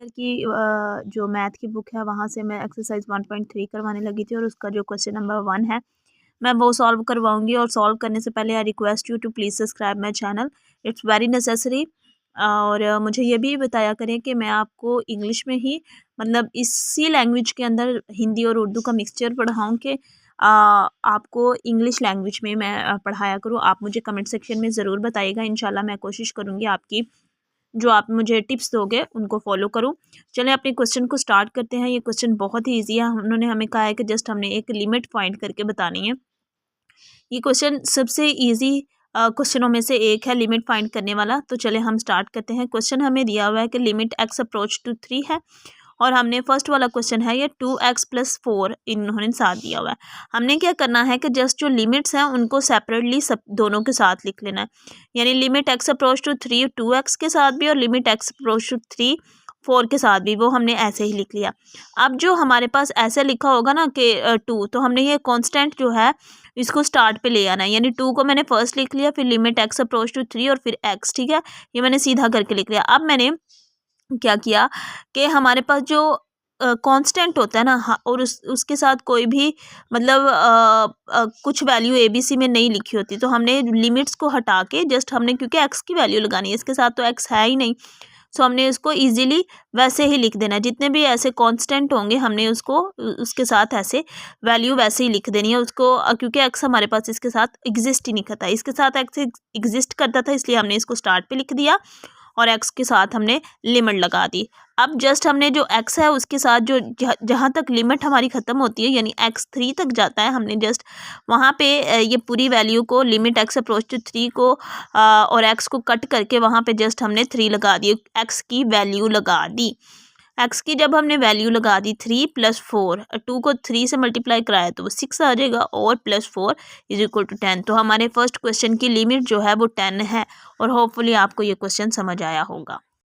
की जो मैथ की बुक है वहाँ से मैं एक्सरसाइज 1.3 करवाने लगी थी और उसका जो क्वेश्चन नंबर 1 है मैं वो सॉल्व करवाऊंगी। और सॉल्व करने से पहले I request you to please subscribe my channel, it's very necessary. और मुझे ये भी बताया करें कि मैं आपको इंग्लिश में ही मतलब इसी लैंग्वेज के अंदर हिंदी और उर्दू का मिक्सचर पढ़ाऊँ कि आपको इंग्लिश लैंग्वेज में मैं पढ़ाया करूँ। आप मुझे कमेंट सेक्शन में ज़रूर बताइएगा, इंशाल्लाह मैं कोशिश करूँगी आपकी जो आप मुझे टिप्स दोगे उनको फॉलो करूँ। चलें अपने क्वेश्चन को स्टार्ट करते हैं। ये क्वेश्चन बहुत ही ईजी है। उन्होंने हमें कहा है कि जस्ट हमने एक लिमिट फाइंड करके बतानी है। ये क्वेश्चन सबसे ईजी क्वेश्चनों में से एक है, लिमिट फाइंड करने वाला। तो चले हम स्टार्ट करते हैं। क्वेश्चन हमें दिया हुआ है कि लिमिट एक्स अप्रोच टू 3 है और हमने फर्स्ट वाला क्वेश्चन है ये 2x+4 इन्होंने साथ दिया हुआ है। हमने क्या करना है कि जस्ट जो लिमिट्स हैं उनको सेपरेटली सब दोनों के साथ लिख लेना है। यानी limit x approach to 3 2x के साथ भी और लिमिट एक्स अप्रोच टू 3 4 के साथ भी, वो हमने ऐसे ही लिख लिया। अब जो हमारे पास ऐसे लिखा होगा ना कि 2, तो हमने ये कांस्टेंट जो है इसको स्टार्ट पे ले आना है। यानी 2 को मैंने फर्स्ट लिख लिया, फिर लिमिट एक्स अप्रोच टू 3 और फिर x, ठीक है, ये मैंने सीधा करके लिख लिया। अब मैंने क्या किया कि हमारे पास जो कांस्टेंट होता है ना, हाँ, और उसके साथ कोई भी मतलब कुछ वैल्यू ABC में नहीं लिखी होती, तो हमने लिमिट्स को हटा के जस्ट हमने, क्योंकि x की वैल्यू लगानी है, इसके साथ तो x है ही नहीं, सो हमने इसको इजीली वैसे ही लिख देना है। जितने भी ऐसे कांस्टेंट होंगे हमने उसको उसके साथ ऐसे वैल्यू वैसे ही लिख देनी है उसको, क्योंकि x हमारे पास इसके साथ एग्जिस्ट ही नहीं करता, इसके साथ x एग्जिस्ट करता था, इसलिए हमने इसको स्टार्ट पे लिख दिया और x के साथ हमने लिमिट लगा दी। अब जस्ट हमने जो x है उसके साथ जो जहाँ तक लिमिट हमारी ख़त्म होती है यानी x 3 तक जाता है, हमने जस्ट वहाँ पे ये पूरी वैल्यू को लिमिट x अप्रोच टू 3 को और x को कट करके वहाँ पे जस्ट हमने 3 लगा दी, x की वैल्यू लगा दी। x की जब हमने वैल्यू लगा दी 3 + 4, 2 को 3 से मल्टीप्लाई कराया तो वो 6 आ जाएगा और +4 = 10। तो हमारे फर्स्ट क्वेश्चन की लिमिट जो है वो 10 है और होपफुली आपको ये क्वेश्चन समझ आया होगा।